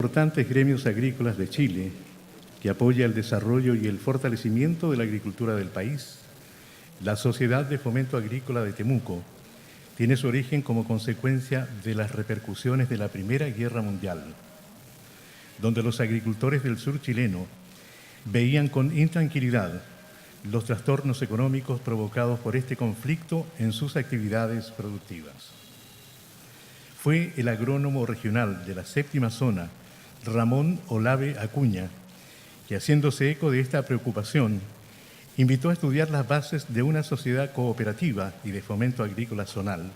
Importantes gremios agrícolas de Chile, que apoya el desarrollo y el fortalecimiento de la agricultura del país. La Sociedad de Fomento Agrícola de Temuco tiene su origen como consecuencia de las repercusiones de la Primera Guerra Mundial, donde los agricultores del sur chileno veían con intranquilidad los trastornos económicos provocados por este conflicto en sus actividades productivas. Fue el agrónomo regional de la séptima zona, Ramón Olave Acuña, que haciéndose eco de esta preocupación, invitó a estudiar las bases de una sociedad cooperativa y de fomento agrícola zonal,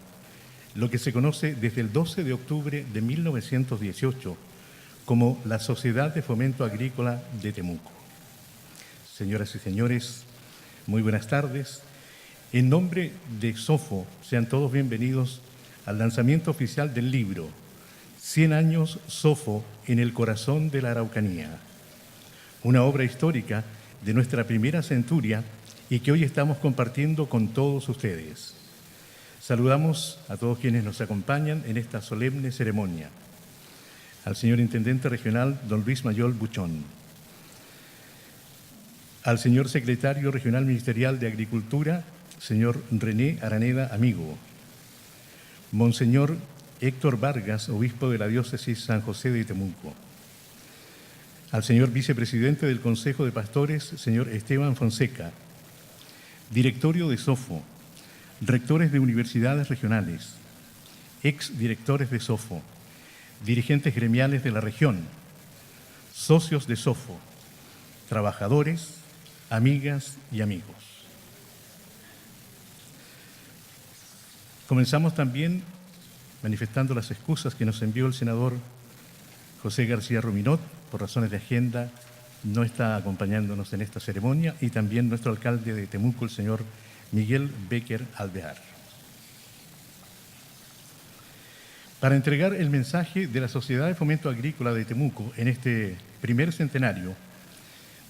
lo que se conoce desde el 12 de octubre de 1918 como la Sociedad de Fomento Agrícola de Temuco. Señoras y señores, muy buenas tardes. En nombre de SOFO, sean todos bienvenidos al lanzamiento oficial del libro 100 años SOFO en el corazón de la Araucanía, una obra histórica de nuestra primera centuria y que hoy estamos compartiendo con todos ustedes. Saludamos a todos quienes nos acompañan en esta solemne ceremonia. Al señor Intendente Regional, don Luis Mayol Buchón. Al señor Secretario Regional Ministerial de Agricultura, señor René Araneda Amigo. Monseñor Héctor Vargas, obispo de la diócesis San José de Temuco. Al señor vicepresidente del Consejo de Pastores, señor Esteban Fonseca. Directorio de SOFO, rectores de universidades regionales, exdirectores de SOFO, dirigentes gremiales de la región, socios de SOFO, trabajadores, amigas y amigos. Comenzamos también manifestando las excusas que nos envió el senador José García Ruminot, por razones de agenda, no está acompañándonos en esta ceremonia, y también nuestro alcalde de Temuco, el señor Miguel Becker Alvear. Para entregar el mensaje de la Sociedad de Fomento Agrícola de Temuco en este primer centenario,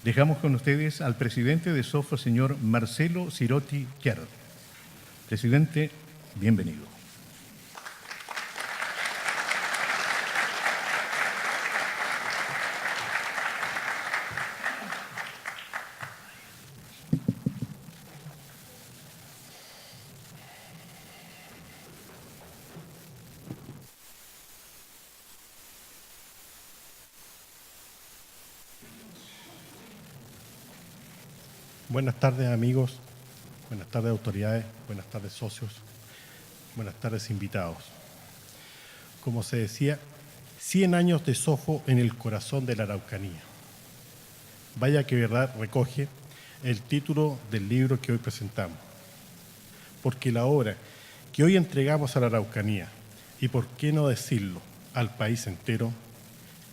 dejamos con ustedes al presidente de SOFO, señor Marcelo Cirotti Kerr. Presidente, bienvenido. Buenas tardes, amigos, buenas tardes, autoridades, buenas tardes, socios, buenas tardes, invitados. Como se decía, 100 años de SOFO en el corazón de la Araucanía. Vaya que verdad recoge el título del libro que hoy presentamos. Porque la obra que hoy entregamos a la Araucanía, y por qué no decirlo, al país entero,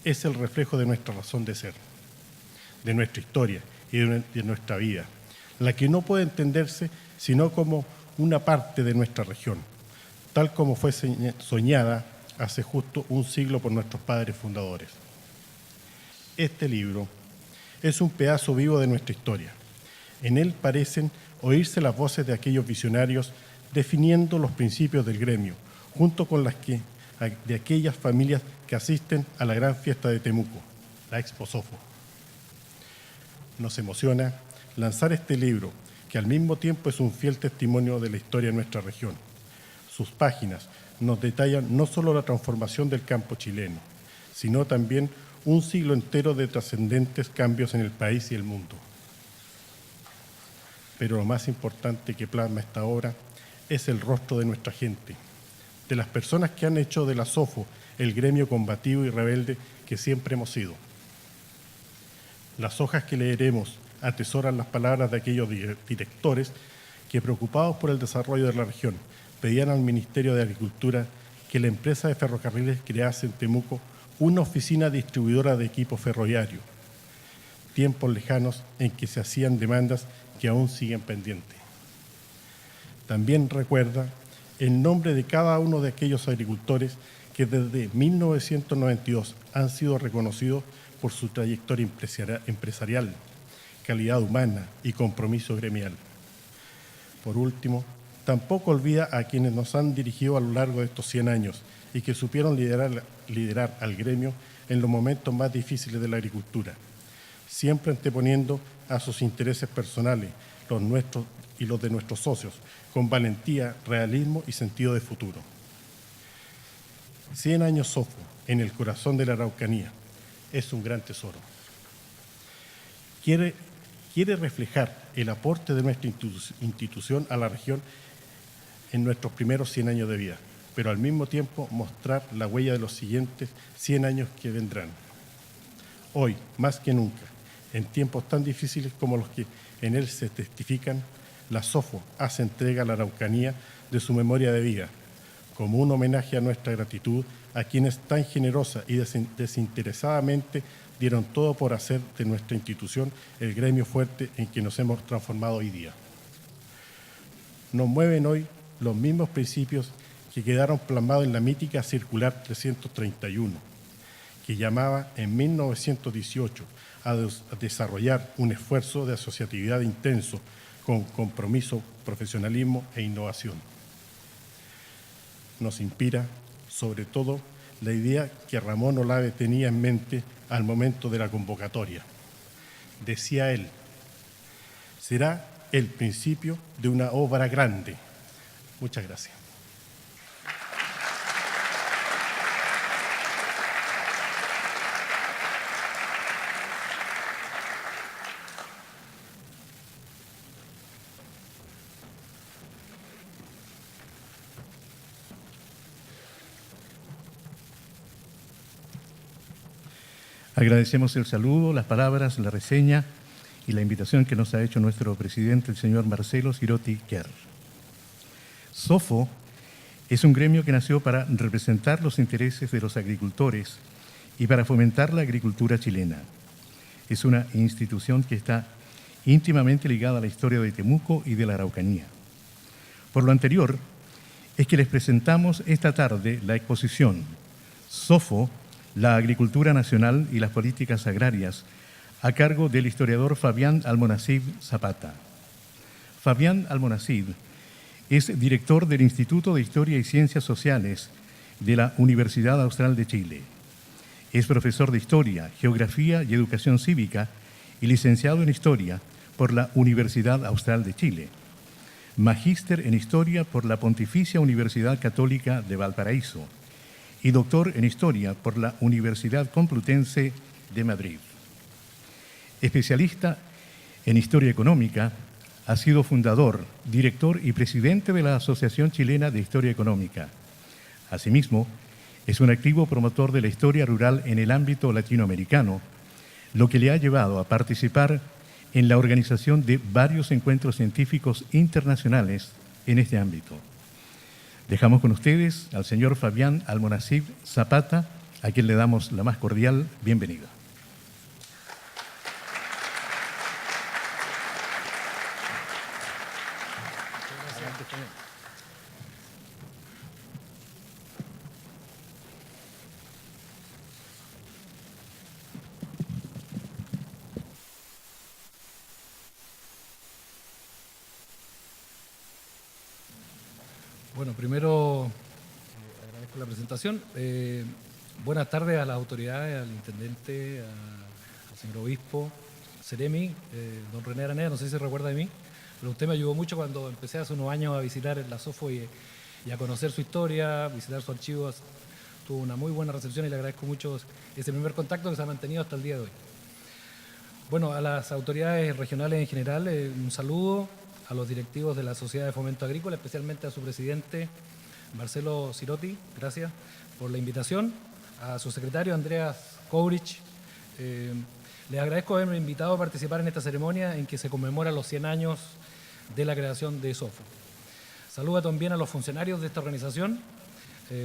es el reflejo de nuestra razón de ser, de nuestra historia y de nuestra vida, la que no puede entenderse sino como una parte de nuestra región, tal como fue soñada hace justo un siglo por nuestros padres fundadores. Este libro es un pedazo vivo de nuestra historia. En él parecen oírse las voces de aquellos visionarios definiendo los principios del gremio, junto con las de aquellas familias que asisten a la gran fiesta de Temuco, la Expo SOFO. Nos emociona lanzar este libro, que al mismo tiempo es un fiel testimonio de la historia de nuestra región. Sus páginas nos detallan no solo la transformación del campo chileno, sino también un siglo entero de trascendentes cambios en el país y el mundo. Pero lo más importante que plasma esta obra es el rostro de nuestra gente, de las personas que han hecho de la SOFO el gremio combativo y rebelde que siempre hemos sido. Las hojas que leeremos atesoran las palabras de aquellos directores que, preocupados por el desarrollo de la región, pedían al Ministerio de Agricultura que la empresa de ferrocarriles crease en Temuco una oficina distribuidora de equipo ferroviario, tiempos lejanos en que se hacían demandas que aún siguen pendientes. También recuerda el nombre de cada uno de aquellos agricultores que desde 1992 han sido reconocidos por su trayectoria empresarial, calidad humana y compromiso gremial. Por último, tampoco olvida a quienes nos han dirigido a lo largo de estos 100 años y que supieron liderar al gremio en los momentos más difíciles de la agricultura, siempre anteponiendo a sus intereses personales, los nuestros y los de nuestros socios, con valentía, realismo y sentido de futuro. 100 años Sofo, en el corazón de la Araucanía, es un gran tesoro. Quiere reflejar el aporte de nuestra institución a la región en nuestros primeros 100 años de vida, pero al mismo tiempo mostrar la huella de los siguientes 100 años que vendrán. Hoy, más que nunca, en tiempos tan difíciles como los que en él se testifican, la SOFO hace entrega a la Araucanía de su memoria de vida, como un homenaje a nuestra gratitud a quienes tan generosa y desinteresadamente dieron todo por hacer de nuestra institución el gremio fuerte en que nos hemos transformado hoy día. Nos mueven hoy los mismos principios que quedaron plasmados en la mítica Circular 331, que llamaba en 1918 a desarrollar un esfuerzo de asociatividad intenso con compromiso, profesionalismo e innovación. Nos inspira, sobre todo, la idea que Ramón Olave tenía en mente al momento de la convocatoria. Decía él, será el principio de una obra grande. Muchas gracias. Agradecemos el saludo, las palabras, la reseña y la invitación que nos ha hecho nuestro presidente, el señor Marcelo Sirotti Kerr. SOFO es un gremio que nació para representar los intereses de los agricultores y para fomentar la agricultura chilena. Es una institución que está íntimamente ligada a la historia de Temuco y de la Araucanía. Por lo anterior, es que les presentamos esta tarde la exposición SOFO, la agricultura nacional y las políticas agrarias, a cargo del historiador Fabián Almonacid Zapata. Fabián Almonacid es director del Instituto de Historia y Ciencias Sociales de la Universidad Austral de Chile. Es profesor de Historia, Geografía y Educación Cívica y licenciado en Historia por la Universidad Austral de Chile. Magíster en Historia por la Pontificia Universidad Católica de Valparaíso y doctor en Historia por la Universidad Complutense de Madrid. Especialista en Historia Económica, ha sido fundador, director y presidente de la Asociación Chilena de Historia Económica. Asimismo, es un activo promotor de la historia rural en el ámbito latinoamericano, lo que le ha llevado a participar en la organización de varios encuentros científicos internacionales en este ámbito. Dejamos con ustedes al señor Fabián Almonacid Zapata, a quien le damos la más cordial bienvenida. Bueno, primero agradezco la presentación. Buenas tardes a las autoridades, al intendente, al señor obispo, Ceremi, don René Araneda, no sé si se recuerda de mí, pero usted me ayudó mucho cuando empecé hace unos años a visitar la SOFO y a conocer su historia, visitar su archivo. Tuvo una muy buena recepción y le agradezco mucho ese primer contacto que se ha mantenido hasta el día de hoy. Bueno, a las autoridades regionales en general, un saludo. A los directivos de la Sociedad de Fomento Agrícola, especialmente a su presidente, Marcelo Sirotti, gracias por la invitación. A su secretario, Andreas Kovrich, les agradezco haberme invitado a participar en esta ceremonia en que se conmemora los 100 años de la creación de SOFO. Saludo también a los funcionarios de esta organización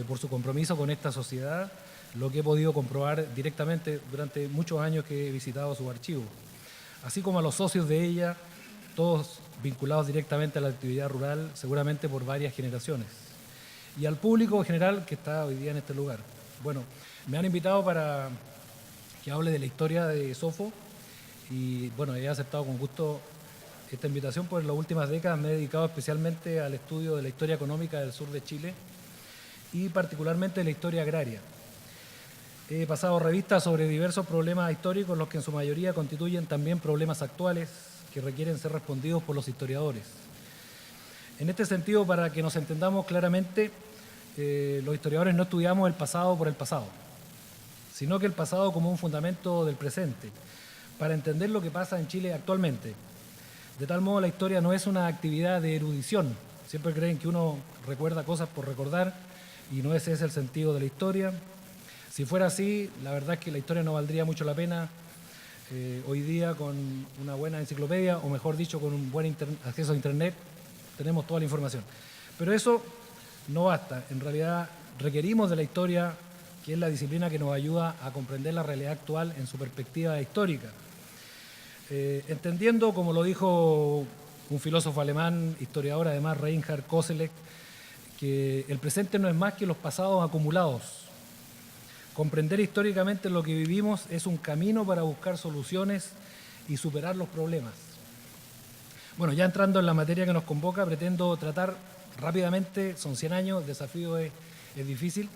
por su compromiso con esta sociedad, lo que he podido comprobar directamente durante muchos años que he visitado su archivo, así como a los socios de ella, todos vinculados directamente a la actividad rural, seguramente por varias generaciones, y al público en general que está hoy día en este lugar. Bueno, me han invitado para que hable de la historia de SOFO y bueno, he aceptado con gusto esta invitación, pues en las últimas décadas me he dedicado especialmente al estudio de la historia económica del sur de Chile y particularmente de la historia agraria. he pasado revista sobre diversos problemas históricos, los que en su mayoría constituyen también problemas actuales que requieren ser respondidos por los historiadores. En este sentido, para que nos entendamos claramente, los historiadores no estudiamos el pasado por el pasado, sino que el pasado como un fundamento del presente, para entender lo que pasa en Chile actualmente. De tal modo, la historia no es una actividad de erudición. Siempre creen que uno recuerda cosas por recordar y no ese es el sentido de la historia. Si fuera así, la verdad es que la historia no valdría mucho la pena hoy día con una buena enciclopedia, o mejor dicho, con un buen acceso a Internet, tenemos toda la información. Pero eso no basta. En realidad requerimos de la historia, que es la disciplina que nos ayuda a comprender la realidad actual en su perspectiva histórica. Entendiendo, como lo dijo un filósofo alemán, historiador además, Reinhard Koselleck, que el presente no es más que los pasados acumulados. Comprender históricamente lo que vivimos es un camino para buscar soluciones y superar los problemas. Bueno, ya entrando en la materia que nos convoca, pretendo tratar rápidamente, son 100 años, el desafío es difícil,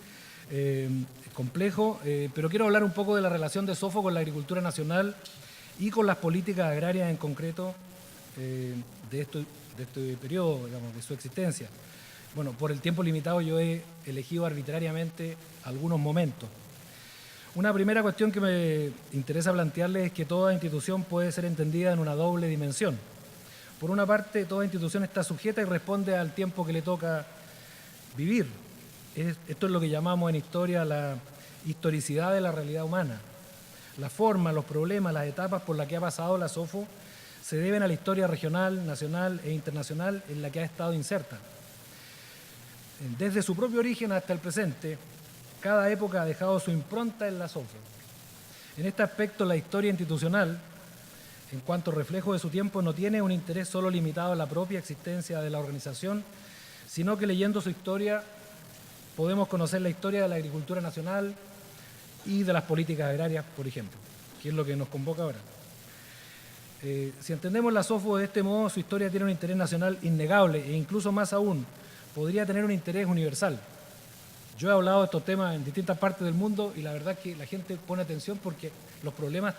es complejo, pero quiero hablar un poco de la relación de Sofo con la agricultura nacional y con las políticas agrarias en concreto de este periodo, digamos, de su existencia. Bueno, por el tiempo limitado yo he elegido arbitrariamente algunos momentos. Una primera cuestión que me interesa plantearles es que toda institución puede ser entendida en una doble dimensión. Por una parte, toda institución está sujeta y responde al tiempo que le toca vivir. Esto es lo que llamamos en historia la historicidad de la realidad humana. La forma, los problemas, las etapas por las que ha pasado la SOFO se deben a la historia regional, nacional e internacional en la que ha estado inserta. Desde su propio origen hasta el presente, cada época ha dejado su impronta en la SOFO. En este aspecto, la historia institucional, en cuanto reflejo de su tiempo, no tiene un interés solo limitado a la propia existencia de la organización, sino que leyendo su historia podemos conocer la historia de la agricultura nacional y de las políticas agrarias, por ejemplo, que es lo que nos convoca ahora. Si entendemos la SOFO de este modo, su historia tiene un interés nacional innegable e incluso más aún, podría tener un interés universal. Yo he hablado de estos temas en distintas partes del mundo y la verdad es que la gente pone atención porque los problemas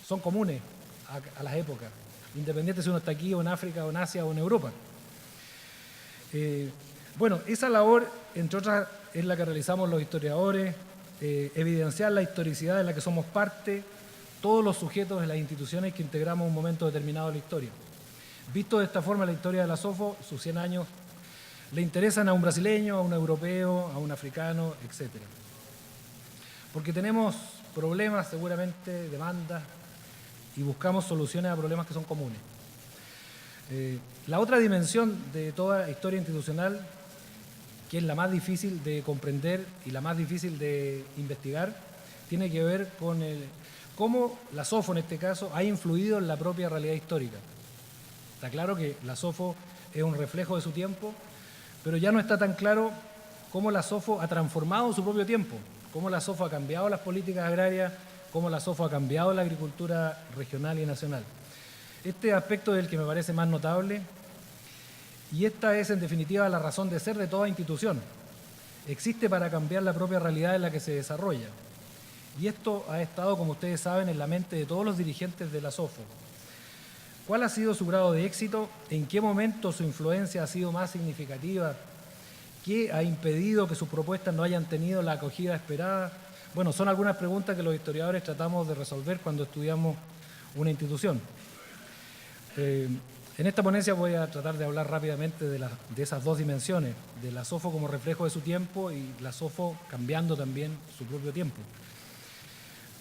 son comunes a las épocas, independiente si uno está aquí o en África o en Asia o en Europa. Bueno, esa labor, entre otras, es la que realizamos los historiadores, evidenciar la historicidad en la que somos parte, todos los sujetos de las instituciones que integramos un momento determinado de la historia. Visto de esta forma, la historia de la SOFO, sus 100 años, le interesan a un brasileño, a un europeo, a un africano, etc. Porque tenemos problemas, seguramente, demandas, y buscamos soluciones a problemas que son comunes. La otra dimensión de toda historia institucional, que es la más difícil de comprender y la más difícil de investigar, tiene que ver con cómo la SOFO, en este caso, ha influido en la propia realidad histórica. Está claro que la SOFO es un reflejo de su tiempo, pero ya no está tan claro cómo la SOFO ha transformado su propio tiempo, cómo la SOFO ha cambiado las políticas agrarias, cómo la SOFO ha cambiado la agricultura regional y nacional. Este aspecto es el que me parece más notable y esta es, en definitiva, la razón de ser de toda institución. Existe para cambiar la propia realidad en la que se desarrolla. Y esto ha estado, como ustedes saben, en la mente de todos los dirigentes de la SOFO. ¿Cuál ha sido su grado de éxito? ¿En qué momento su influencia ha sido más significativa? ¿Qué ha impedido que sus propuestas no hayan tenido la acogida esperada? Bueno, son algunas preguntas que los historiadores tratamos de resolver cuando estudiamos una institución. En esta ponencia voy a tratar de hablar rápidamente de esas dos dimensiones, de la SOFO como reflejo de su tiempo y la SOFO cambiando también su propio tiempo.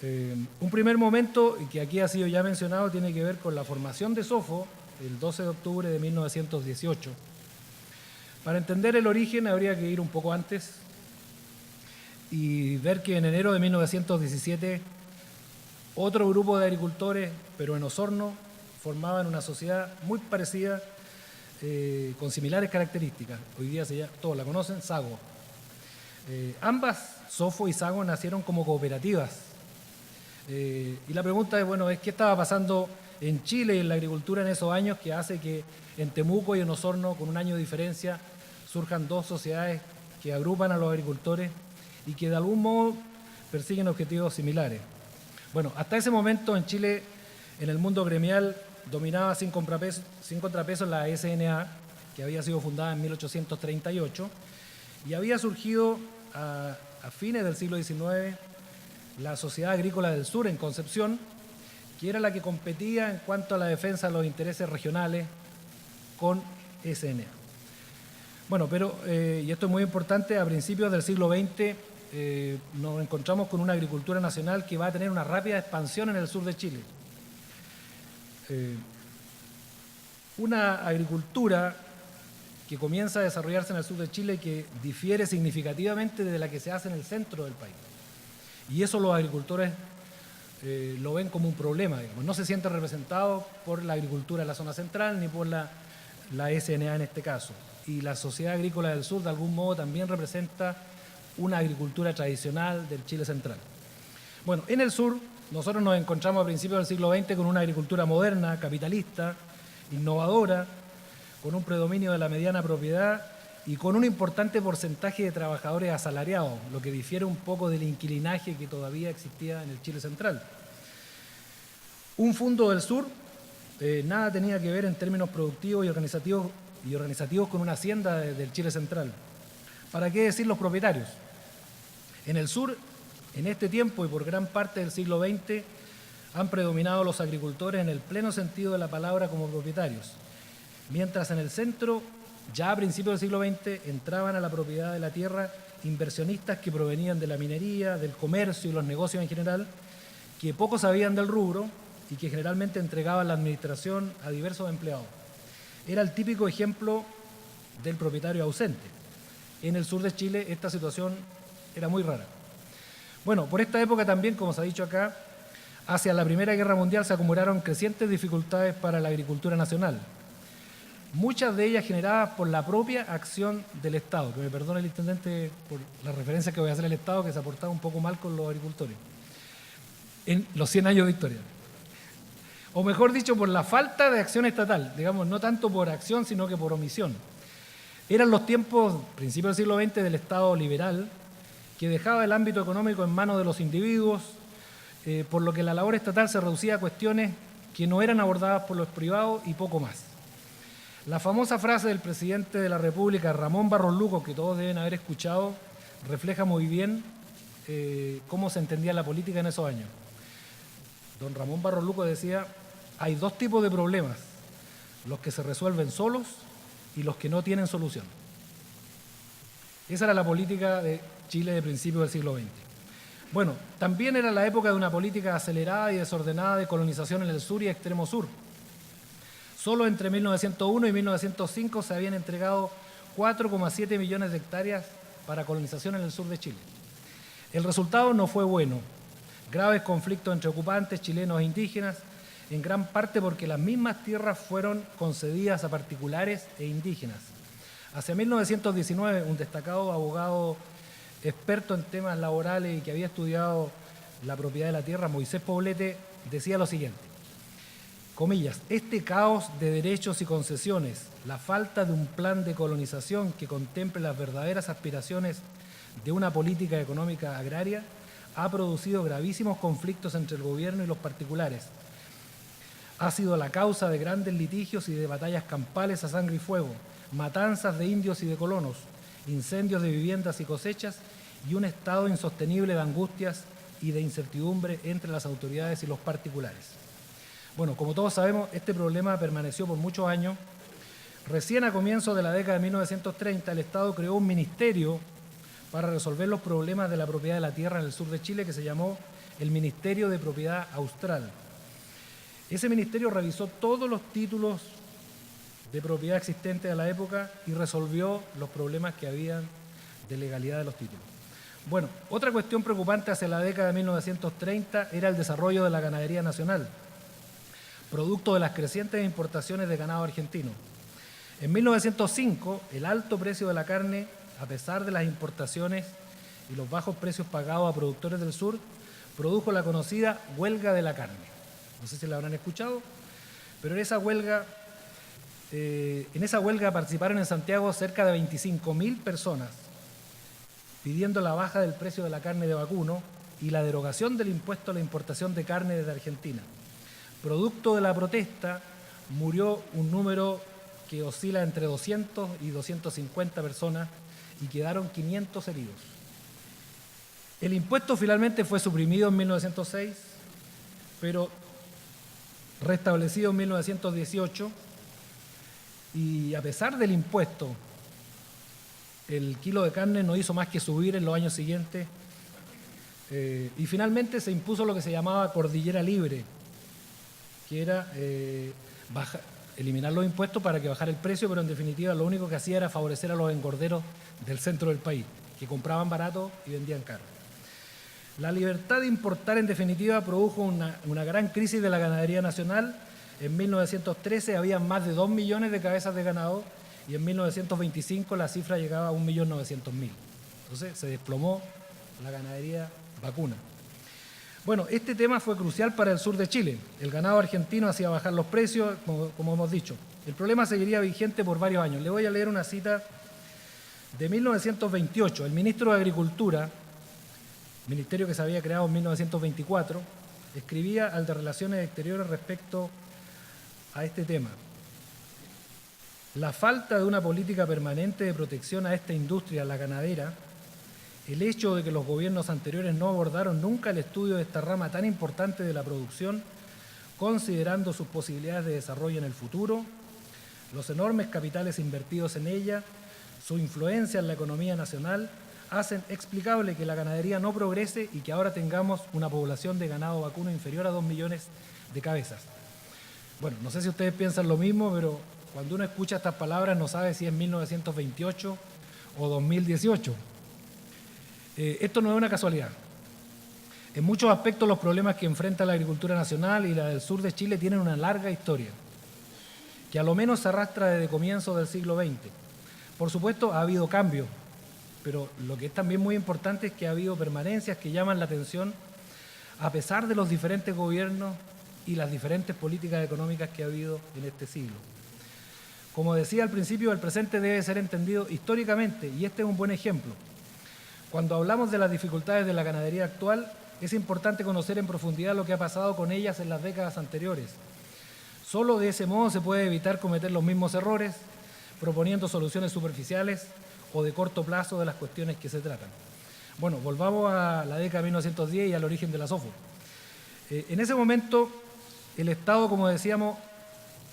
Un primer momento, y que aquí ha sido ya mencionado, tiene que ver con la formación de SOFO el 12 de octubre de 1918. Para entender el origen habría que ir un poco antes y ver que en enero de 1917 otro grupo de agricultores, pero en Osorno, formaban una sociedad muy parecida, con similares características. Hoy día todos la conocen, SAGO. Ambas, SOFO y SAGO, nacieron como cooperativas. Y la pregunta es, bueno, ¿qué estaba pasando en Chile y en la agricultura en esos años que hace que en Temuco y en Osorno, con un año de diferencia, surjan dos sociedades que agrupan a los agricultores y que de algún modo persiguen objetivos similares. Bueno, hasta ese momento en Chile, en el mundo gremial, dominaba sin contrapeso la SNA, que había sido fundada en 1838, y había surgido a fines del siglo XIX la Sociedad Agrícola del Sur en Concepción, que era la que competía en cuanto a la defensa de los intereses regionales con SNA. Bueno, pero, y esto es muy importante, a principios del siglo XX nos encontramos con una agricultura nacional que va a tener una rápida expansión en el sur de Chile. Una agricultura que comienza a desarrollarse en el sur de Chile que difiere significativamente de la que se hace en el centro del país. Y eso los agricultores lo ven como un problema, digamos. No se sienten representados por la agricultura de la zona central ni por la SNA en este caso. Y la Sociedad Agrícola del Sur de algún modo también representa una agricultura tradicional del Chile central. Bueno, en el sur nosotros nos encontramos a principios del siglo XX con una agricultura moderna, capitalista, innovadora, con un predominio de la mediana propiedad y con un importante porcentaje de trabajadores asalariados, lo que difiere un poco del inquilinaje que todavía existía en el Chile central. Un fundo del sur nada tenía que ver en términos productivos y organizativos con una hacienda del Chile central. ¿Para qué decir los propietarios? En el sur, en este tiempo y por gran parte del siglo XX, han predominado los agricultores en el pleno sentido de la palabra como propietarios, mientras en el centro, ya a principios del siglo XX, entraban a la propiedad de la tierra inversionistas que provenían de la minería, del comercio y los negocios en general, que poco sabían del rubro y que generalmente entregaban la administración a diversos empleados. Era el típico ejemplo del propietario ausente. En el sur de Chile esta situación era muy rara. Bueno, por esta época también, como se ha dicho acá, hacia la Primera Guerra Mundial se acumularon crecientes dificultades para la agricultura nacional, muchas de ellas generadas por la propia acción del Estado, que me perdone el intendente por la referencia que voy a hacer al Estado, que se ha portado un poco mal con los agricultores, en los 100 años de historia. O mejor dicho, por la falta de acción estatal, digamos, no tanto por acción, sino que por omisión. Eran los tiempos, principios del siglo XX, del Estado liberal, que dejaba el ámbito económico en manos de los individuos, por lo que la labor estatal se reducía a cuestiones que no eran abordadas por los privados y poco más. La famosa frase del presidente de la República, Ramón Barros Luco, que todos deben haber escuchado, refleja muy bien cómo se entendía la política en esos años. Don Ramón Barros Luco decía: hay dos tipos de problemas, los que se resuelven solos y los que no tienen solución. Esa era la política de Chile de principios del siglo XX. Bueno, también era la época de una política acelerada y desordenada de colonización en el sur y extremo sur. Solo entre 1901 y 1905 se habían entregado 4,7 millones de hectáreas para colonización en el sur de Chile. El resultado no fue bueno. Graves conflictos entre ocupantes chilenos e indígenas, en gran parte porque las mismas tierras fueron concedidas a particulares e indígenas. Hacia 1919, un destacado abogado experto en temas laborales y que había estudiado la propiedad de la tierra, Moisés Poblete, decía lo siguiente, comillas: este caos de derechos y concesiones, la falta de un plan de colonización que contemple las verdaderas aspiraciones de una política económica agraria, ha producido gravísimos conflictos entre el gobierno y los particulares. Ha sido la causa de grandes litigios y de batallas campales a sangre y fuego, matanzas de indios y de colonos, incendios de viviendas y cosechas y un estado insostenible de angustias y de incertidumbre entre las autoridades y los particulares. Bueno, como todos sabemos, este problema permaneció por muchos años. Recién a comienzos de la década de 1930, el Estado creó un ministerio para resolver los problemas de la propiedad de la tierra en el sur de Chile, que se llamó el Ministerio de Propiedad Austral. Ese ministerio revisó todos los títulos de propiedad existentes a la época y resolvió los problemas que habían de legalidad de los títulos. Bueno, otra cuestión preocupante hacia la década de 1930 era el desarrollo de la ganadería nacional, producto de las crecientes importaciones de ganado argentino. En 1905, el alto precio de la carne, a pesar de las importaciones y los bajos precios pagados a productores del sur, produjo la conocida huelga de la carne. No sé si la habrán escuchado, pero en esa huelga participaron en Santiago cerca de 25.000 personas, pidiendo la baja del precio de la carne de vacuno y la derogación del impuesto a la importación de carne desde Argentina. Producto de la protesta, murió un número que oscila entre 200 y 250 personas y quedaron 500 heridos. El impuesto finalmente fue suprimido en 1906, pero restablecido en 1918, y a pesar del impuesto, el kilo de carne no hizo más que subir en los años siguientes, y finalmente se impuso lo que se llamaba cordillera libre, que era eliminar los impuestos para que bajara el precio, pero en definitiva lo único que hacía era favorecer a los engorderos del centro del país, que compraban barato y vendían caro. La libertad de importar, en definitiva, produjo una gran crisis de la ganadería nacional. En 1913 había más de 2 millones de cabezas de ganado y en 1925 la cifra llegaba a 1.900.000. Entonces se desplomó la ganadería vacuna. Bueno, este tema fue crucial para el sur de Chile. El ganado argentino hacía bajar los precios, como hemos dicho. El problema seguiría vigente por varios años. Le voy a leer una cita de 1928. El ministro de Agricultura, ministerio que se había creado en 1924, escribía al de Relaciones Exteriores respecto a este tema. La falta de una política permanente de protección a esta industria, la ganadera, el hecho de que los gobiernos anteriores no abordaron nunca el estudio de esta rama tan importante de la producción, considerando sus posibilidades de desarrollo en el futuro, los enormes capitales invertidos en ella, su influencia en la economía nacional, hacen explicable que la ganadería no progrese y que ahora tengamos una población de ganado vacuno inferior a 2 millones de cabezas. Bueno, no sé si ustedes piensan lo mismo, pero cuando uno escucha estas palabras no sabe si es 1928 o 2018. Esto no es una casualidad. En muchos aspectos los problemas que enfrenta la agricultura nacional y la del sur de Chile tienen una larga historia, que a lo menos se arrastra desde comienzos del siglo XX. Por supuesto, ha habido cambios, pero lo que es también muy importante es que ha habido permanencias que llaman la atención a pesar de los diferentes gobiernos y las diferentes políticas económicas que ha habido en este siglo. Como decía al principio, el presente debe ser entendido históricamente y este es un buen ejemplo. Cuando hablamos de las dificultades de la ganadería actual, es importante conocer en profundidad lo que ha pasado con ellas en las décadas anteriores. Solo de ese modo se puede evitar cometer los mismos errores, proponiendo soluciones superficiales o de corto plazo de las cuestiones que se tratan. Bueno, volvamos a la década de 1910 y al origen de la SOFO. En ese momento, el Estado, como decíamos,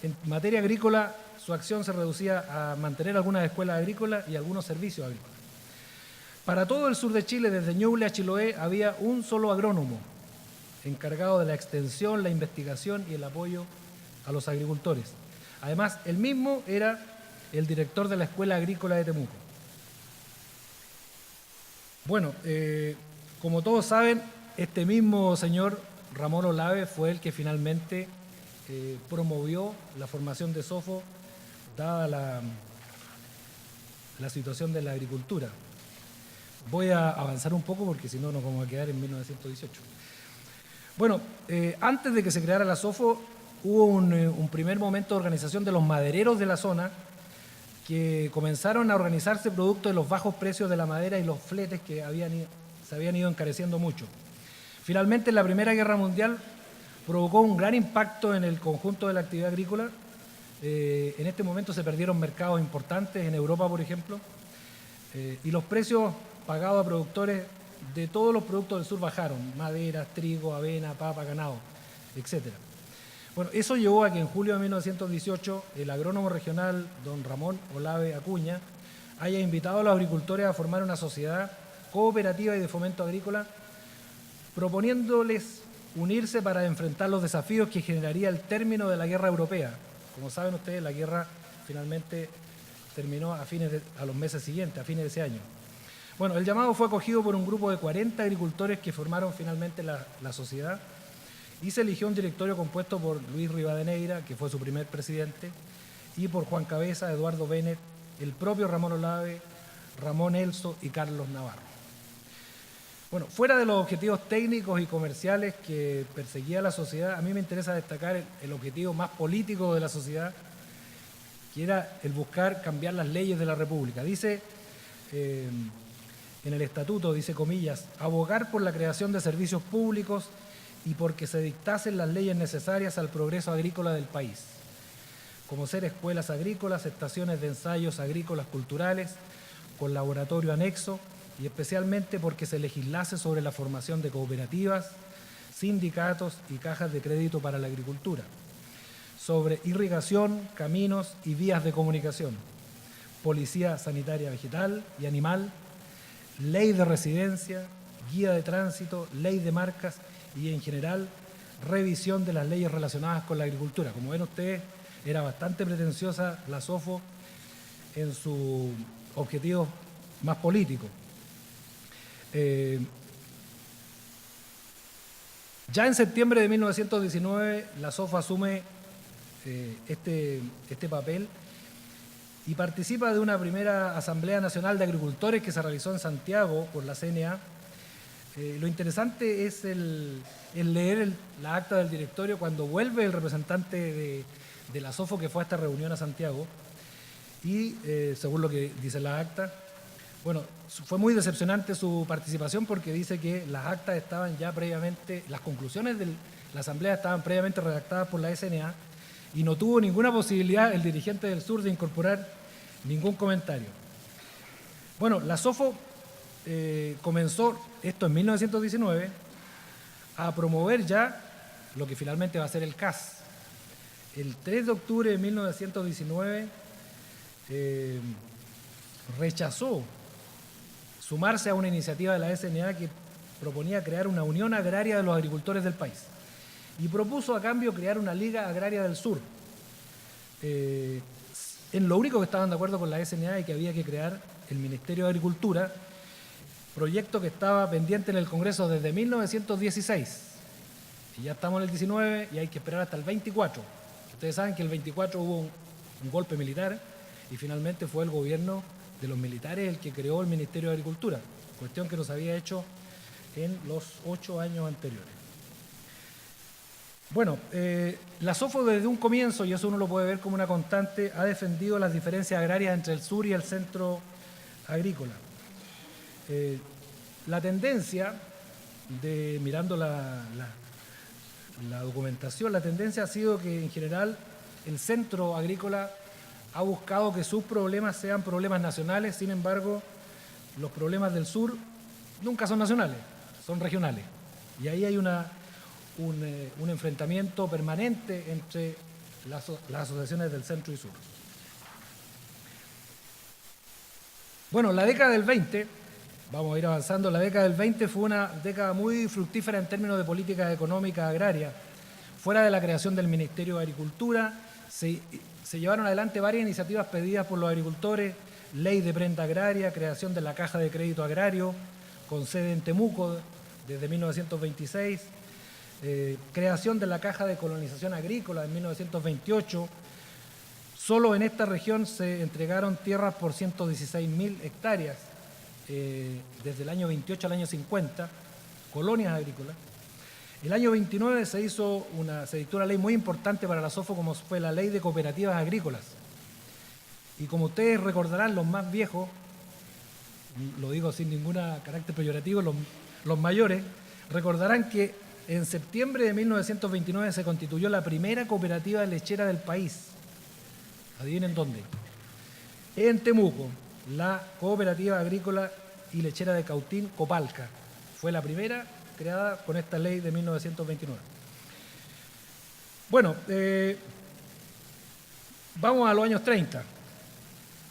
en materia agrícola, su acción se reducía a mantener algunas escuelas agrícolas y algunos servicios agrícolas. Para todo el sur de Chile, desde Ñuble a Chiloé, había un solo agrónomo encargado de la extensión, la investigación y el apoyo a los agricultores. Además, él mismo era el director de la Escuela Agrícola de Temuco. Bueno, como todos saben, este mismo señor Ramón Olave fue el que finalmente promovió la formación de SOFO, dada la situación de la agricultura. Voy a avanzar un poco porque si no nos vamos a quedar en 1918. Bueno, antes de que se creara la SOFO, hubo un primer momento de organización de los madereros de la zona que comenzaron a organizarse producto de los bajos precios de la madera y los fletes que se habían ido encareciendo mucho. Finalmente, la Primera Guerra Mundial provocó un gran impacto en el conjunto de la actividad agrícola. En este momento se perdieron mercados importantes en Europa, por ejemplo, y los precios pagados a productores de todos los productos del sur bajaron: madera, trigo, avena, papa, ganado, etc. Bueno, eso llevó a que en julio de 1918 el agrónomo regional don Ramón Olave Acuña haya invitado a los agricultores a formar una sociedad cooperativa y de fomento agrícola, proponiéndoles unirse para enfrentar los desafíos que generaría el término de la guerra europea. Como saben ustedes, la guerra finalmente terminó a los meses siguientes, a fines de ese año. Bueno, el llamado fue acogido por un grupo de 40 agricultores que formaron finalmente la sociedad y se eligió un directorio compuesto por Luis Rivadeneira, que fue su primer presidente, y por Juan Cabeza, Eduardo Bennett, el propio Ramón Olave, Ramón Elso y Carlos Navarro. Bueno, fuera de los objetivos técnicos y comerciales que perseguía la sociedad, a mí me interesa destacar el objetivo más político de la sociedad, que era el buscar cambiar las leyes de la República. Dice en el estatuto, dice comillas, abogar por la creación de servicios públicos y porque se dictasen las leyes necesarias al progreso agrícola del país, como ser escuelas agrícolas, estaciones de ensayos agrícolas culturales, con laboratorio anexo, y especialmente porque se legislase sobre la formación de cooperativas, sindicatos y cajas de crédito para la agricultura, sobre irrigación, caminos y vías de comunicación, policía sanitaria vegetal y animal, ley de residencia, guía de tránsito, ley de marcas y, en general, revisión de las leyes relacionadas con la agricultura. Como ven ustedes, era bastante pretenciosa la SOFO en sus objetivos más políticos. Ya en septiembre de 1919, la SOFO asume este papel y participa de una primera Asamblea Nacional de Agricultores que se realizó en Santiago por la CNA. Lo interesante es el leer la acta del directorio cuando vuelve el representante de la SOFO que fue a esta reunión a Santiago y, según lo que dice la acta, bueno, fue muy decepcionante su participación porque dice que las actas estaban ya previamente, las conclusiones de la Asamblea estaban previamente redactadas por la SNA y no tuvo ninguna posibilidad el dirigente del sur de incorporar ningún comentario. Bueno, la SOFO comenzó, esto en 1919, a promover ya lo que finalmente va a ser el CAS. El 3 de octubre de 1919 rechazó sumarse a una iniciativa de la SNA que proponía crear una Unión Agraria de los Agricultores del país y propuso a cambio crear una Liga Agraria del Sur. En lo único que estaban de acuerdo con la SNA es que había que crear el Ministerio de Agricultura, proyecto que estaba pendiente en el Congreso desde 1916. Y ya estamos en el 19 y hay que esperar hasta el 24. Ustedes saben que el 24 hubo un golpe militar y finalmente fue el gobierno de los militares el que creó el Ministerio de Agricultura, cuestión que no se había hecho en los 8 años anteriores. Bueno, la SOFO desde un comienzo, y eso uno lo puede ver como una constante, ha defendido las diferencias agrarias entre el sur y el centro agrícola. La tendencia, mirando la documentación, la tendencia ha sido que en general el centro agrícola ha buscado que sus problemas sean problemas nacionales, sin embargo, los problemas del sur nunca son nacionales, son regionales. Y ahí hay un enfrentamiento permanente entre las asociaciones del centro y sur. Bueno, la década del 20, vamos a ir avanzando, la década del 20 fue una década muy fructífera en términos de política económica agraria. Fuera de la creación del Ministerio de Agricultura, se llevaron adelante varias iniciativas pedidas por los agricultores, ley de prenda agraria, creación de la Caja de Crédito Agrario, con sede en Temuco desde 1926, creación de la Caja de Colonización Agrícola en 1928. Solo en esta región se entregaron tierras por 116.000 hectáreas desde el año 28 al año 50, colonias agrícolas. El año 29 se dictó una ley muy importante para la SOFO como fue la Ley de Cooperativas Agrícolas. Y como ustedes recordarán, los más viejos, lo digo sin ningún carácter peyorativo, los mayores, recordarán que en septiembre de 1929 se constituyó la primera cooperativa lechera del país. Adivinen dónde. En Temuco, la Cooperativa Agrícola y Lechera de Cautín, Copalca. Fue la primera creada con esta ley de 1929. Bueno, vamos a los años 30.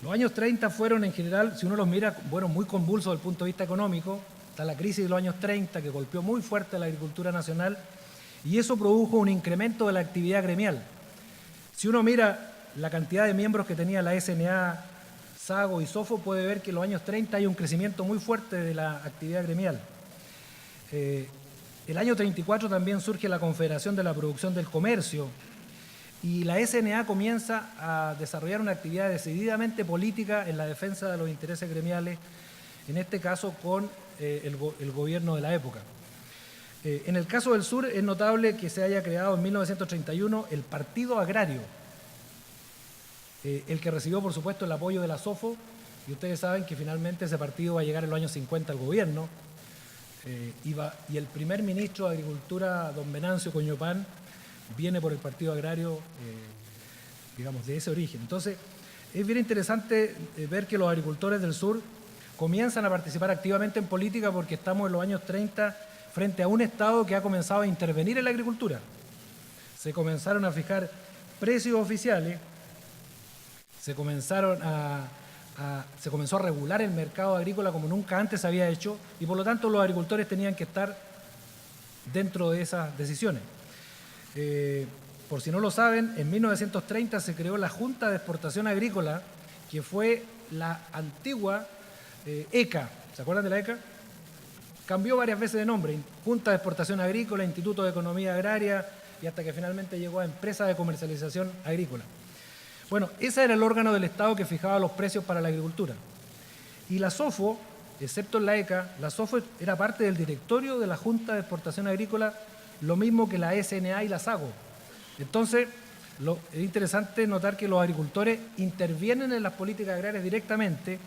Los años 30 fueron en general, si uno los mira, bueno, muy convulsos desde el punto de vista económico. Está la crisis de los años 30 que golpeó muy fuerte a la agricultura nacional y eso produjo un incremento de la actividad gremial. Si uno mira la cantidad de miembros que tenía la SNA, SAGO y SOFO, puede ver que en los años 30 hay un crecimiento muy fuerte de la actividad gremial. El año 34 también surge la Confederación de la Producción del Comercio y la SNA comienza a desarrollar una actividad decididamente política en la defensa de los intereses gremiales, en este caso con el gobierno de la época. En el caso del sur es notable que se haya creado en 1931 el Partido Agrario, el que recibió por supuesto el apoyo de la SOFO y ustedes saben que finalmente ese partido va a llegar en los años 50 al gobierno, y el primer ministro de Agricultura, don Venancio Coñopán, viene por el Partido Agrario, digamos, de ese origen. Entonces, es bien interesante ver que los agricultores del sur comienzan a participar activamente en política porque estamos en los años 30 frente a un Estado que ha comenzado a intervenir en la agricultura. Se comenzaron a fijar precios oficiales, se comenzó a regular el mercado agrícola como nunca antes se había hecho y por lo tanto los agricultores tenían que estar dentro de esas decisiones. Por si no lo saben, en 1930 se creó la Junta de Exportación Agrícola, que fue la antigua ECA. ¿Se acuerdan de la ECA? Cambió varias veces de nombre, Junta de Exportación Agrícola, Instituto de Economía Agraria, y hasta que finalmente llegó a Empresa de Comercialización Agrícola. Bueno, ese era el órgano del Estado que fijaba los precios para la agricultura. Y la SOFO, excepto en la ECA, la SOFO era parte del directorio de la Junta de Exportación Agrícola, lo mismo que la SNA y la SAGO. Entonces, es interesante notar que los agricultores intervienen en las políticas agrarias directamente,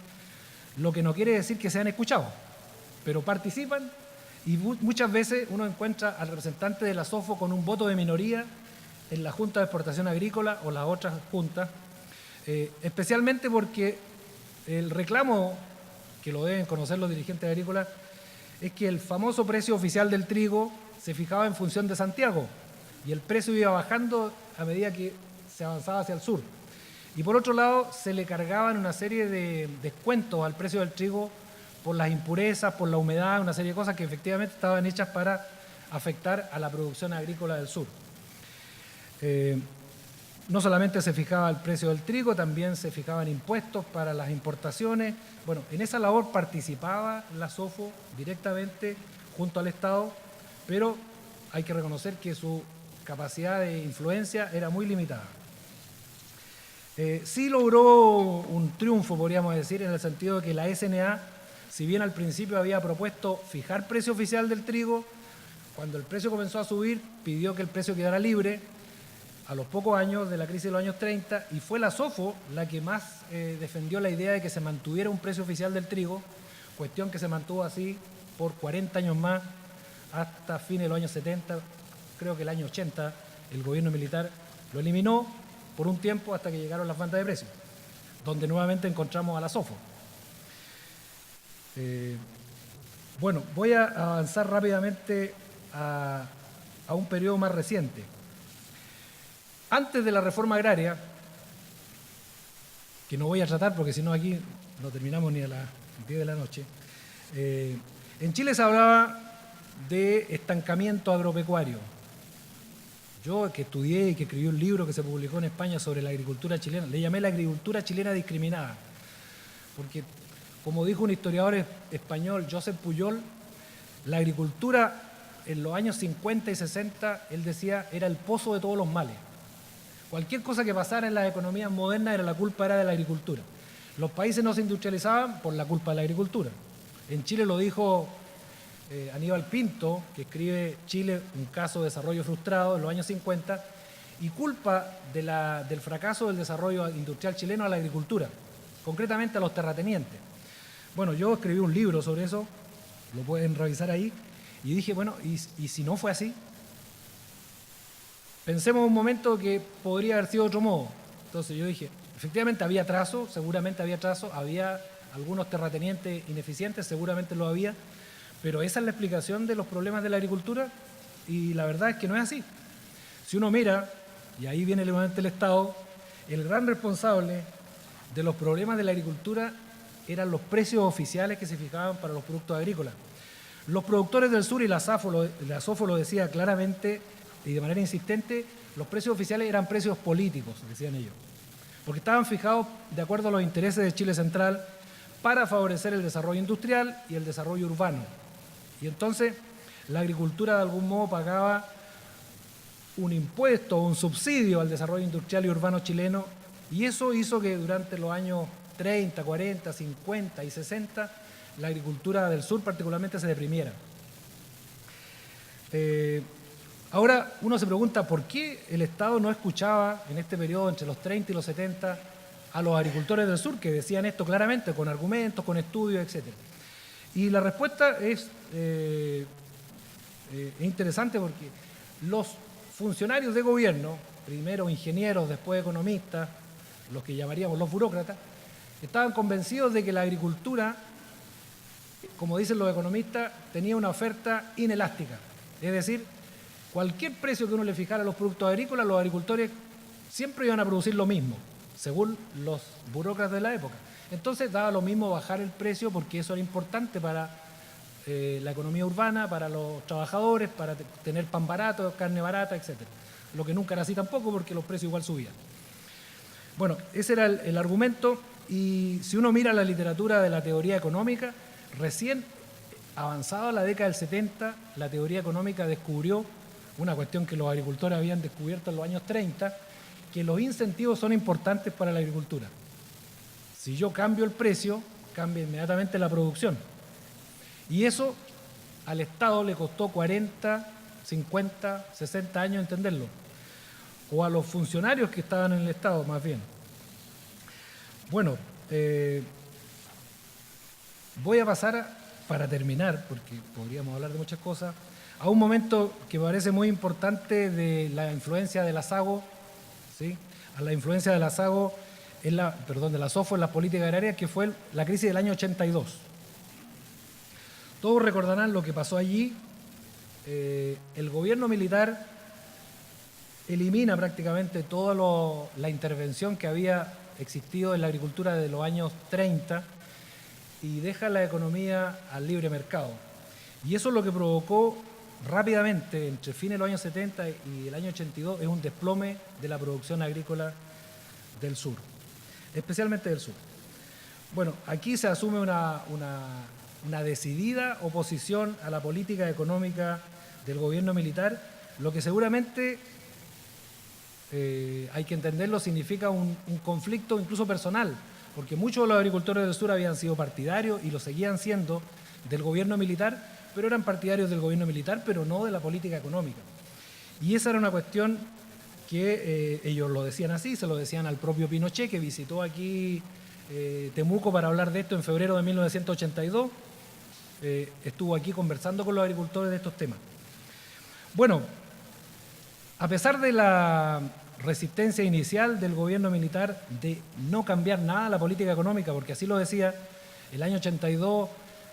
lo que no quiere decir que sean escuchados, pero participan y muchas veces uno encuentra al representante de la SOFO con un voto de minoría en la Junta de Exportación Agrícola o las otras juntas, especialmente porque el reclamo, que lo deben conocer los dirigentes agrícolas, es que el famoso precio oficial del trigo se fijaba en función de Santiago y el precio iba bajando a medida que se avanzaba hacia el sur. Y por otro lado, se le cargaban una serie de descuentos al precio del trigo por las impurezas, por la humedad, una serie de cosas que efectivamente estaban hechas para afectar a la producción agrícola del sur. No solamente se fijaba el precio del trigo, también se fijaban impuestos para las importaciones. Bueno, en esa labor participaba la SOFO directamente junto al Estado, pero hay que reconocer que su capacidad de influencia era muy limitada. Sí logró un triunfo, podríamos decir, en el sentido de que la SNA, si bien al principio había propuesto fijar precio oficial del trigo, cuando el precio comenzó a subir, pidió que el precio quedara libre a los pocos años de la crisis de los años 30, y fue la SOFO la que más defendió la idea de que se mantuviera un precio oficial del trigo, cuestión que se mantuvo así por 40 años más, hasta fines de los años 70, creo que el año 80, el gobierno militar lo eliminó por un tiempo hasta que llegaron las bandas de precios, donde nuevamente encontramos a la SOFO. Bueno, voy a avanzar rápidamente a un periodo más reciente. Antes de la reforma agraria, que no voy a tratar porque si no aquí no terminamos ni a las 10 de la noche, en Chile se hablaba de estancamiento agropecuario. Yo, que estudié y que escribí un libro que se publicó en España sobre la agricultura chilena, le llamé la agricultura chilena discriminada, porque, como dijo un historiador español, Josep Pujol, la agricultura en los años 50 y 60, él decía, era el pozo de todos los males. Cualquier cosa que pasara en las economías modernas era de la agricultura. Los países no se industrializaban por la culpa de la agricultura. En Chile lo dijo Aníbal Pinto, que escribe Chile, un caso de desarrollo frustrado en los años 50, y culpa del fracaso del desarrollo industrial chileno a la agricultura, concretamente a los terratenientes. Bueno, yo escribí un libro sobre eso, lo pueden revisar ahí, y dije, bueno, ¿y si no fue así? Pensemos un momento que podría haber sido de otro modo. Entonces yo dije, efectivamente había trazo, seguramente había trazo, había algunos terratenientes ineficientes, seguramente lo había, pero esa es la explicación de los problemas de la agricultura y la verdad es que no es así. Si uno mira, y ahí viene el elemento del Estado, el gran responsable de los problemas de la agricultura eran los precios oficiales que se fijaban para los productos agrícolas. Los productores del sur, y la SOFO lo decía claramente y de manera insistente, los precios oficiales eran precios políticos, decían ellos, porque estaban fijados de acuerdo a los intereses de Chile Central para favorecer el desarrollo industrial y el desarrollo urbano. Y entonces la agricultura de algún modo pagaba un impuesto o un subsidio al desarrollo industrial y urbano chileno, y eso hizo que durante los años 30, 40, 50 y 60 la agricultura del sur particularmente se deprimiera. Ahora uno se pregunta por qué el Estado no escuchaba en este periodo entre los 30 y los 70 a los agricultores del sur que decían esto claramente, con argumentos, con estudios, etc. Y la respuesta es interesante porque los funcionarios de gobierno, primero ingenieros, después economistas, los que llamaríamos los burócratas, estaban convencidos de que la agricultura, como dicen los economistas, tenía una oferta inelástica. Es decir, cualquier precio que uno le fijara a los productos agrícolas, los agricultores siempre iban a producir lo mismo, según los burócratas de la época. Entonces daba lo mismo bajar el precio porque eso era importante para la economía urbana, para los trabajadores, para tener pan barato, carne barata, etc. Lo que nunca era así tampoco porque los precios igual subían. Bueno, ese era el argumento, y si uno mira la literatura de la teoría económica, recién avanzada la década del 70, la teoría económica descubrió una cuestión que los agricultores habían descubierto en los años 30, que los incentivos son importantes para la agricultura. Si yo cambio el precio, cambia inmediatamente la producción. Y eso al Estado le costó 40, 50, 60 años entenderlo. O a los funcionarios que estaban en el Estado, más bien. Bueno, voy a pasar, para terminar, porque podríamos hablar de muchas cosas, a un momento que me parece muy importante de la influencia de la SAGO, ¿sí? A la influencia de la SAGO, de la SOFO en las políticas agrarias, que fue la crisis del año 82. Todos recordarán lo que pasó allí. El gobierno militar elimina prácticamente toda la intervención que había existido en la agricultura desde los años 30 y deja la economía al libre mercado. Y eso es lo que provocó rápidamente, entre fines de los años 70 y el año 82, es un desplome de la producción agrícola del sur, especialmente del sur. Bueno, aquí se asume una decidida oposición a la política económica del gobierno militar, lo que seguramente, hay que entenderlo, significa un conflicto incluso personal, porque muchos de los agricultores del sur habían sido partidarios y lo seguían siendo del gobierno militar, pero eran partidarios del gobierno militar, pero no de la política económica. Y esa era una cuestión que ellos lo decían así, se lo decían al propio Pinochet, que visitó aquí Temuco para hablar de esto en febrero de 1982. Estuvo aquí conversando con los agricultores de estos temas. Bueno, a pesar de la resistencia inicial del gobierno militar de no cambiar nada la política económica, porque así lo decía, el año 82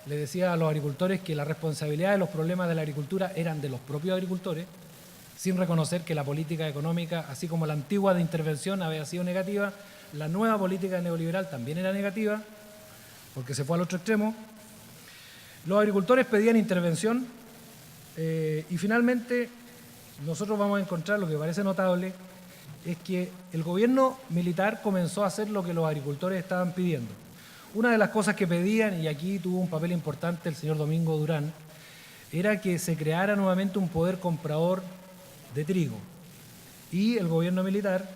le decía a los agricultores que la responsabilidad de los problemas de la agricultura eran de los propios agricultores, sin reconocer que la política económica, así como la antigua de intervención había sido negativa, la nueva política neoliberal también era negativa, porque se fue al otro extremo. Los agricultores pedían intervención y finalmente nosotros vamos a encontrar lo que parece notable, es que el gobierno militar comenzó a hacer lo que los agricultores estaban pidiendo. Una de las cosas que pedían, y aquí tuvo un papel importante el señor Domingo Durán, era que se creara nuevamente un poder comprador de trigo. Y el gobierno militar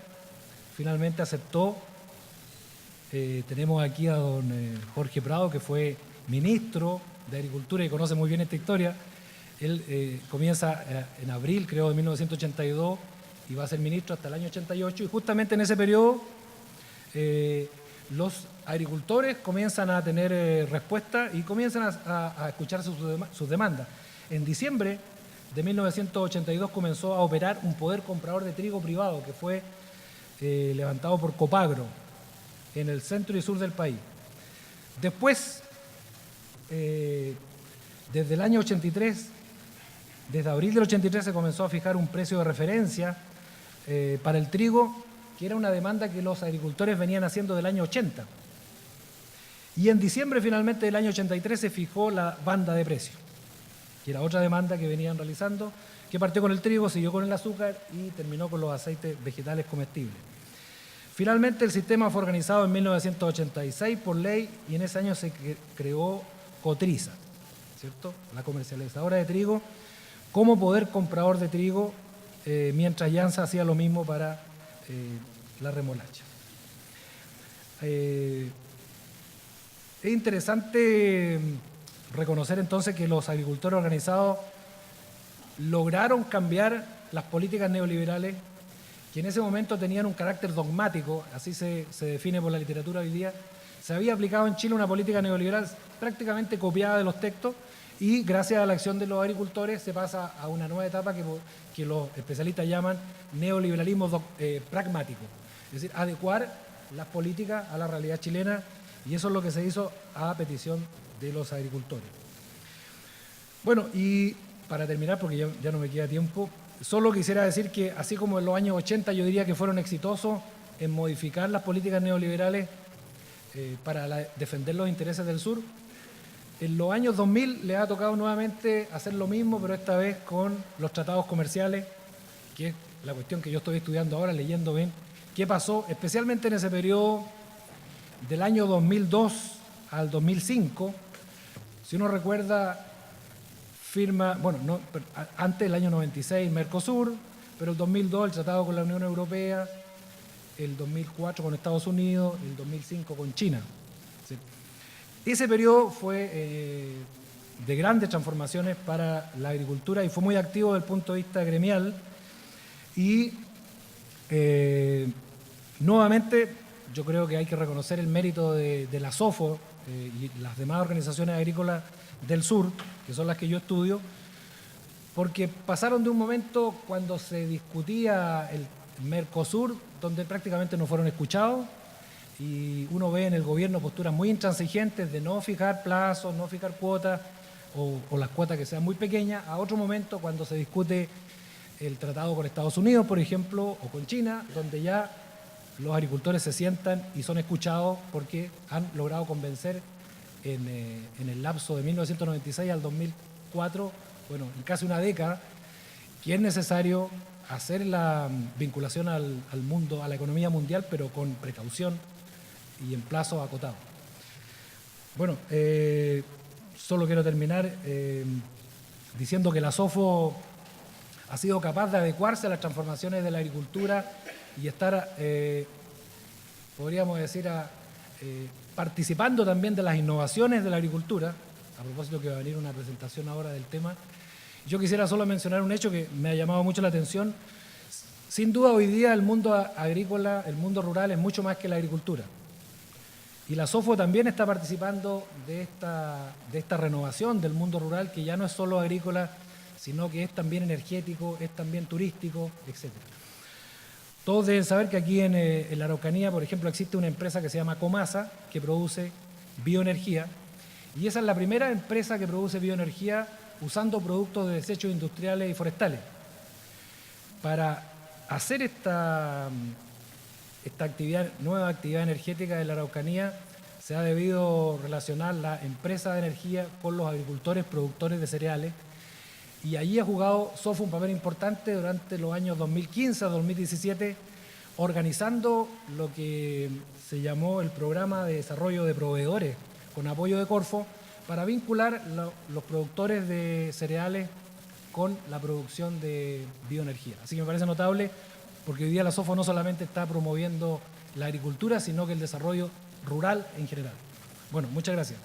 finalmente aceptó. Tenemos aquí a don Jorge Prado, que fue ministro de Agricultura y conoce muy bien esta historia. Él comienza en abril, creo, de 1982 y va a ser ministro hasta el año 88. Y justamente en ese periodo los agricultores comienzan a tener respuesta y comienzan a escuchar sus demandas. En diciembre de 1982 comenzó a operar un poder comprador de trigo privado que fue levantado por Copagro en el centro y sur del país. Después, desde el año 83, desde abril del 83 se comenzó a fijar un precio de referencia para el trigo, que era una demanda que los agricultores venían haciendo del año 80. Y en diciembre finalmente del año 83 se fijó la banda de precios, que era otra demanda que venían realizando, que partió con el trigo, siguió con el azúcar y terminó con los aceites vegetales comestibles. Finalmente el sistema fue organizado en 1986 por ley y en ese año se creó Cotriza, ¿cierto? La comercializadora de trigo, como poder comprador de trigo, mientras Llanza hacía lo mismo para la remolacha. Es interesante reconocer entonces que los agricultores organizados lograron cambiar las políticas neoliberales que en ese momento tenían un carácter dogmático, así se define por la literatura hoy día, se había aplicado en Chile una política neoliberal prácticamente copiada de los textos y gracias a la acción de los agricultores se pasa a una nueva etapa que los especialistas llaman neoliberalismo pragmático, es decir, adecuar las políticas a la realidad chilena, y eso es lo que se hizo a petición de los agricultores. Bueno, y para terminar, porque ya no me queda tiempo, solo quisiera decir que así como en los años 80 yo diría que fueron exitosos en modificar las políticas neoliberales para defender los intereses del sur, en los años 2000 les ha tocado nuevamente hacer lo mismo, pero esta vez con los tratados comerciales, que es la cuestión que yo estoy estudiando ahora, leyendo bien qué pasó, especialmente en ese periodo del año 2002 al 2005. Si uno recuerda, firma, bueno, no, antes del año 96 Mercosur, pero el 2002 el tratado con la Unión Europea, el 2004 con Estados Unidos, el 2005 con China. ¿Sí? Ese periodo fue de grandes transformaciones para la agricultura y fue muy activo desde el punto de vista gremial. Y nuevamente yo creo que hay que reconocer el mérito de la SOFO y las demás organizaciones agrícolas del sur, que son las que yo estudio, porque pasaron de un momento cuando se discutía el Mercosur, donde prácticamente no fueron escuchados, y uno ve en el gobierno posturas muy intransigentes de no fijar plazos, no fijar cuotas, o las cuotas que sean muy pequeñas, a otro momento cuando se discute el tratado con Estados Unidos, por ejemplo, o con China, donde ya los agricultores se sientan y son escuchados porque han logrado convencer en el lapso de 1996 al 2004, bueno, en casi una década, que es necesario hacer la vinculación al mundo, a la economía mundial, pero con precaución y en plazos acotados. Bueno, solo quiero terminar diciendo que la SOFO ha sido capaz de adecuarse a las transformaciones de la agricultura y estar, podríamos decir, participando también de las innovaciones de la agricultura. A propósito que va a venir una presentación ahora del tema. Yo quisiera solo mencionar un hecho que me ha llamado mucho la atención. Sin duda hoy día el mundo agrícola, el mundo rural es mucho más que la agricultura. Y la SOFO también está participando de esta renovación del mundo rural, que ya no es solo agrícola, sino que es también energético, es también turístico, etc. Todos deben saber que aquí en la Araucanía, por ejemplo, existe una empresa que se llama Comasa, que produce bioenergía, y esa es la primera empresa que produce bioenergía usando productos de desechos industriales y forestales. Para hacer esta nueva actividad energética de la Araucanía, se ha debido relacionar la empresa de energía con los agricultores productores de cereales, y allí ha jugado SOFO un papel importante durante los años 2015 a 2017, organizando lo que se llamó el Programa de Desarrollo de Proveedores con apoyo de Corfo, para vincular los productores de cereales con la producción de bioenergía. Así que me parece notable, porque hoy día la SOFO no solamente está promoviendo la agricultura, sino que el desarrollo rural en general. Bueno, muchas gracias.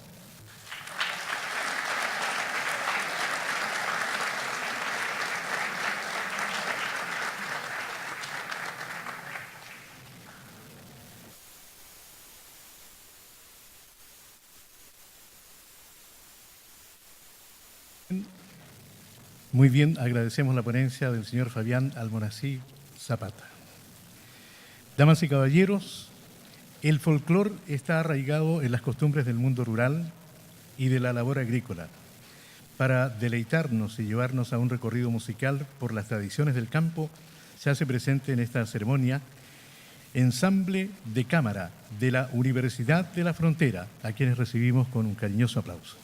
Muy bien, agradecemos la ponencia del señor Fabián Almonací Zapata. Damas y caballeros, el folclore está arraigado en las costumbres del mundo rural y de la labor agrícola. Para deleitarnos y llevarnos a un recorrido musical por las tradiciones del campo, se hace presente en esta ceremonia Ensamble de Cámara de la Universidad de la Frontera, a quienes recibimos con un cariñoso aplauso.